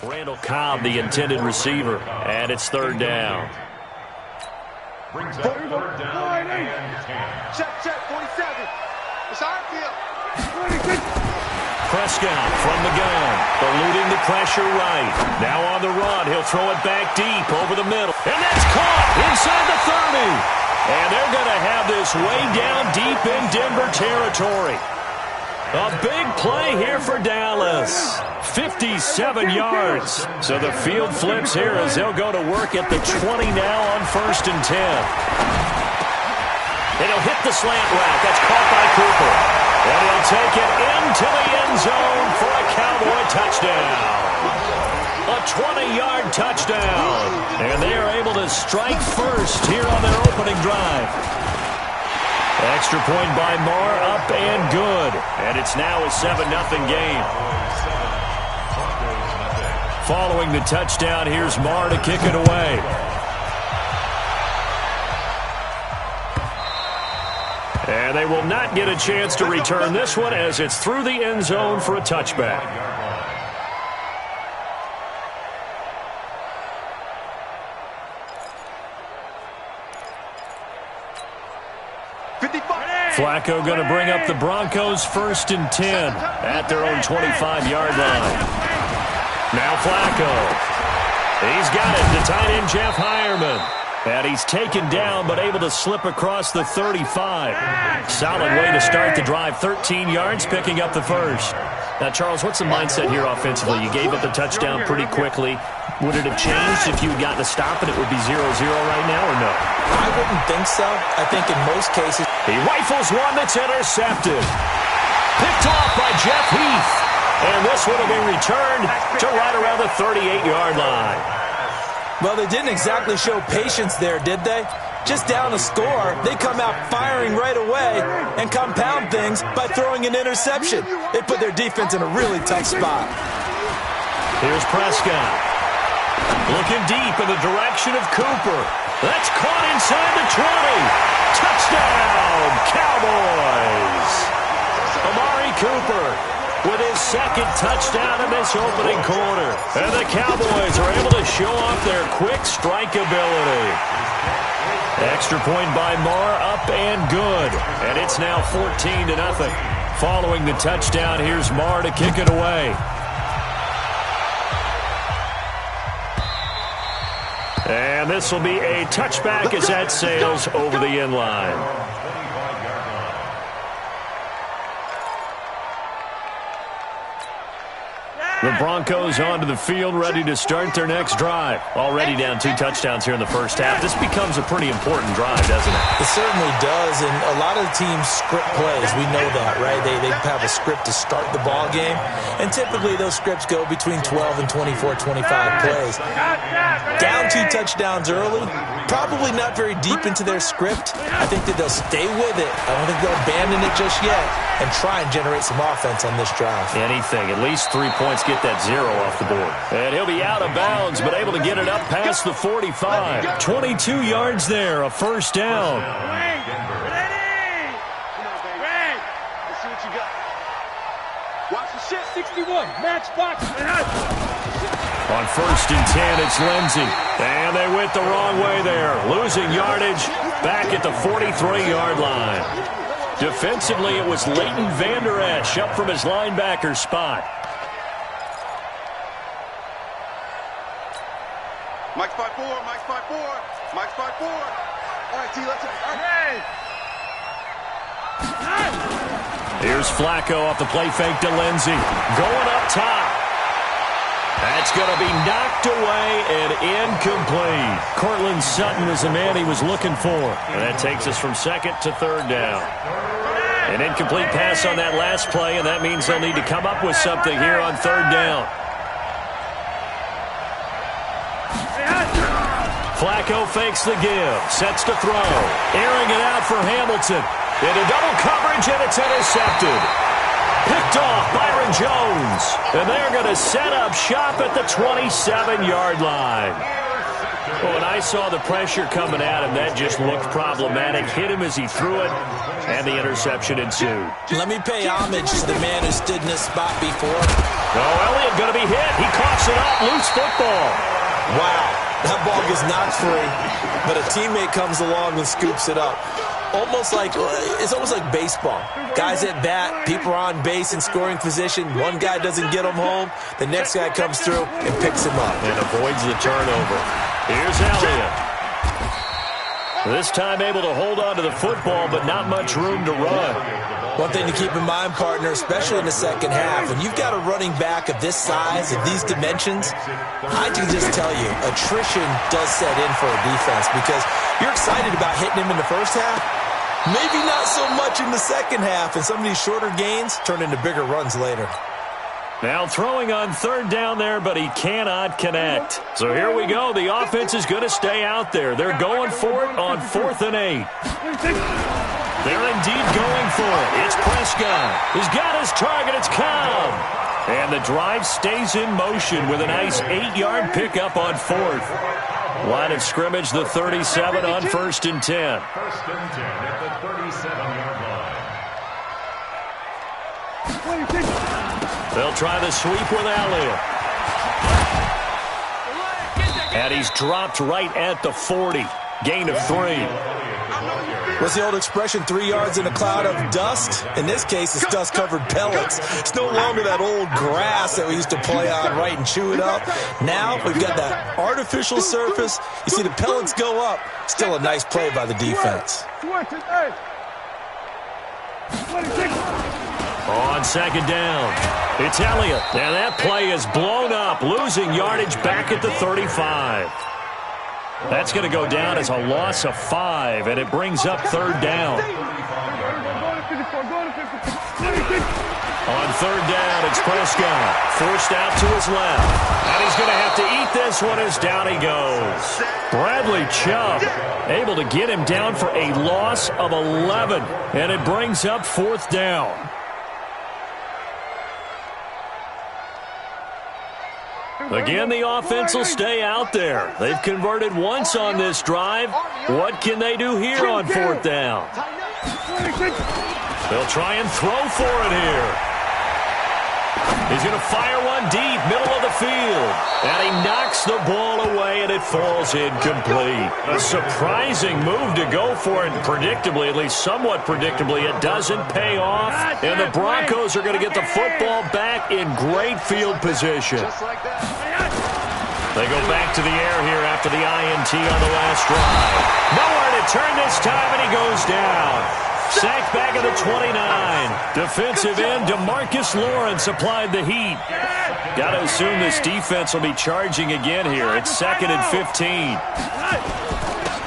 Randall Cobb, the intended receiver, and it's third down. Brings up third down and 10. Check, 47. It's our field. Prescott from the gun, eluding the pressure right. Now on the run, he'll throw it back deep over the middle. And that's caught inside the 30. And they're going to have this way down deep in Denver territory. A big play here for Dallas. 57 yards. So the field flips here as they'll go to work at the 20 now on 1st and 10. And he'll hit the slant route. That's caught by Cooper. And he'll take it into the end zone for a Cowboy touchdown. A 20-yard touchdown. And they are able to strike first here on their opening drive. Extra point by Marr, up and good. And it's now a 7-0 game. Following the touchdown, here's Marr to kick it away. And they will not get a chance to return this one as it's through the end zone for a touchback. Flacco going to bring up the Broncos 1st and 10 at their own 25-yard line. Now Flacco. He's got it to tight end Jeff Heuerman. And he's taken down but able to slip across the 35. Solid way to start the drive. 13 yards, picking up the first. Now, Charles, what's the mindset here offensively? You gave up the touchdown pretty quickly. Would it have changed if you had gotten a stop and it would be 0-0 right now or no? I wouldn't think so. I think in most cases... He rifles one that's intercepted. Picked off by Jeff Heath. And this one will be returned to right around the 38-yard line. Well, they didn't exactly show patience there, did they? Just down a score, they come out firing right away and compound things by throwing an interception. They put their defense in a really tough spot. Here's Prescott. Looking deep in the direction of Cooper. That's caught inside the 20. Touchdown, Cowboys. Amari Cooper with his second touchdown in this opening quarter. And the Cowboys are able to show off their quick strike ability. Extra point by Marr, up and good. And it's now 14-0. Following the touchdown, here's Marr to kick it away. And this will be a touchback as that sails over the end line. The Broncos onto the field, ready to start their next drive. Already down 2 touchdowns here in the first half. This becomes a pretty important drive, doesn't it? It certainly does, and a lot of teams script plays. We know that, right? They have a script to start the ball game, and typically those scripts go between 12 and 24, 25 plays. Down 2 touchdowns early, probably not very deep into their script. I think that they'll stay with it. I don't think they'll abandon it just yet and try and generate some offense on this drive. Anything, at least 3 points, get that 0 off the board. And he'll be out of bounds, but able to get it up past the 45. 22 yards there, a first down. Ready! Let's see what you got. Watch the shit, 61. Match box. On 1st and 10, it's Lindsey. And they went the wrong way there. Losing yardage back at the 43-yard line. Defensively, it was Leighton Vander Esch up from his linebacker spot. Mike's by 4. Mike's by 4. All right, T, let's go. All right. Here's Flacco off the play fake to Lindsey. Going up top. That's going to be knocked away and incomplete. Cortland Sutton was the man he was looking for. And that takes us from 2nd to 3rd down. An incomplete pass on that last play, and that means they'll need to come up with something here on 3rd down. Flacco fakes the give, sets to throw. Airing it out for Hamilton. Into double coverage, and it's intercepted. Picked off Byron Jones. And they're going to set up shop at the 27-yard line. Well, when I saw the pressure coming at him, that just looked problematic. Hit him as he threw it, and the interception ensued. Let me pay homage to the man who stood in this spot before. Oh, Elliott going to be hit. He coughs it up. Loose football. Wow, that ball gets knocked free, but a teammate comes along and scoops it up. It's almost like baseball. Guys at bat, people are on base in scoring position. One guy doesn't get him home. The next guy comes through and picks him up. And avoids the turnover. Here's Elliott. This time able to hold on to the football, but not much room to run. One thing to keep in mind, partner, especially in the second half, when you've got a running back of this size, of these dimensions, I can just tell you, attrition does set in for a defense because you're excited about hitting him in the first half. Maybe not so much in the second half, and some of these shorter gains turn into bigger runs later. Now throwing on third down there, but he cannot connect. So here we go. The offense is going to stay out there. They're going for it on 4th and 8. They're indeed going for it. It's Prescott. He's got his target. It's Cobb. And the drive stays in motion with a nice 8-yard pickup on 4th. Line of scrimmage, the 37 on 1st and 10. 1st and 10 at the 37-yard line. They'll try the sweep with Elliott. And he's dropped right at the 40. Gain of 3. What's the old expression, 3 yards in a cloud of dust? In this case, it's dust-covered pellets. It's no longer that old grass that we used to play on, right, and chew it up. Now we've got that artificial surface. You see the pellets go up. Still a nice play by the defense. On 2nd down, it's Elliott. And that play is blown up, losing yardage back at the 35. That's going to go down as a loss of 5, and it brings up 3rd down. On 3rd down, it's Prescott. Forced out to his left. And he's going to have to eat this one as down he goes. Bradley Chubb able to get him down for a loss of 11, and it brings up 4th down. Again, the offense will stay out there. They've converted once on this drive. What can they do here on 4th down? They'll try and throw for it here. He's going to fire one deep, middle of the field. And he knocks the ball away, and it falls incomplete. A surprising move to go for it, and predictably, at least somewhat predictably, it doesn't pay off. And the Broncos are going to get the football back in great field position. They go back to the air here after the INT on the last drive. Nowhere to turn this time, and he goes down. Sacked back at the 29. Defensive end DeMarcus Lawrence applied the heat. Got to assume this defense will be charging again here. It's 2nd and 15.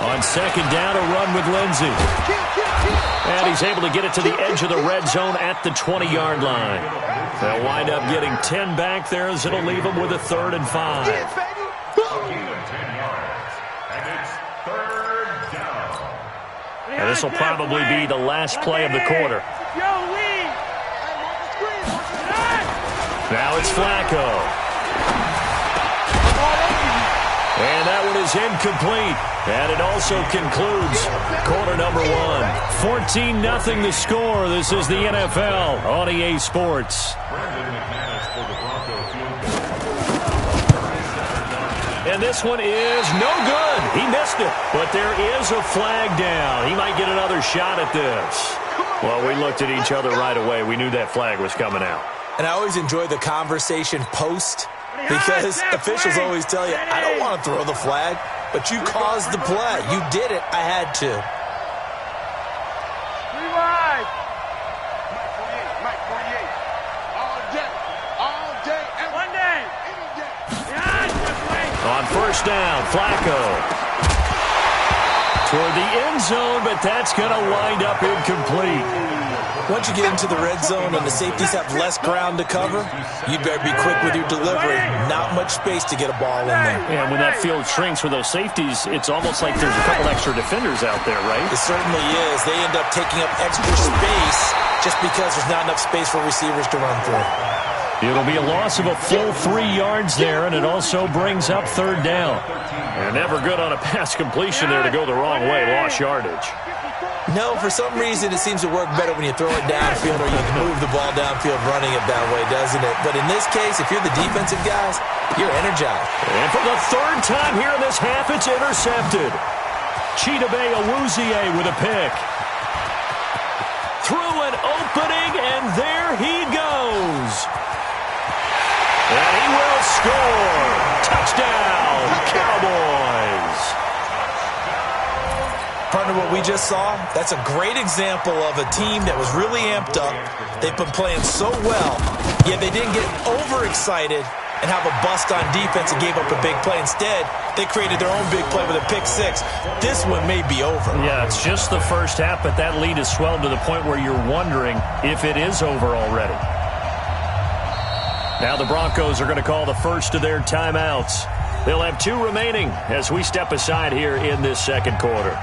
On 2nd down, a run with Lindsey. And he's able to get it to the edge of the red zone at the 20-yard line. They'll wind up getting 10 back there as it'll leave them with a 3rd and 5. And this will probably be the last play of the quarter. Now it's Flacco. And that one is incomplete. And it also concludes quarter number 1. 14-0 the score. This is the NFL on EA Sports. And this one is no good. He missed it. But there is a flag down. He might get another shot at this. Well, we looked at each other right away. We knew that flag was coming out. And I always enjoy the conversation post because officials always tell you, I don't want to throw the flag, but you caused the play. You did it. I had to. Rewind. Mike 48. All day, every day. On 1st down, Flacco. Toward the end zone, but that's going to wind up incomplete. Once you get into the red zone and the safeties have less ground to cover, you'd better be quick with your delivery. Not much space to get a ball in there. Yeah, when that field shrinks with those safeties, it's almost like there's a couple extra defenders out there, right? It certainly is. They end up taking up extra space just because there's not enough space for receivers to run through. It'll be a loss of a full 3 yards there, and it also brings up third down. They're never good on a pass completion there to go the wrong way. Lost yardage. No, for some reason it seems to work better when you throw it downfield or you can move the ball downfield running it that way, doesn't it? But in this case, if you're the defensive guys, you're energized. And for the third time here in this half, it's intercepted. Chidobe Awuzie with a pick. Through an opening, and there he goes. And he will score. Touchdown, Cowboys. Partner, what we just saw, that's a great example of a team that was really amped up. They've been playing so well, yet they didn't get overexcited and have a bust on defense and gave up a big play. Instead, they created their own big play with a pick six. This one may be over. Yeah, it's just the first half, but that lead has swelled to the point where you're wondering if it is over already. Now the Broncos are going to call the first of their timeouts. They'll have 2 remaining as we step aside here in this second quarter.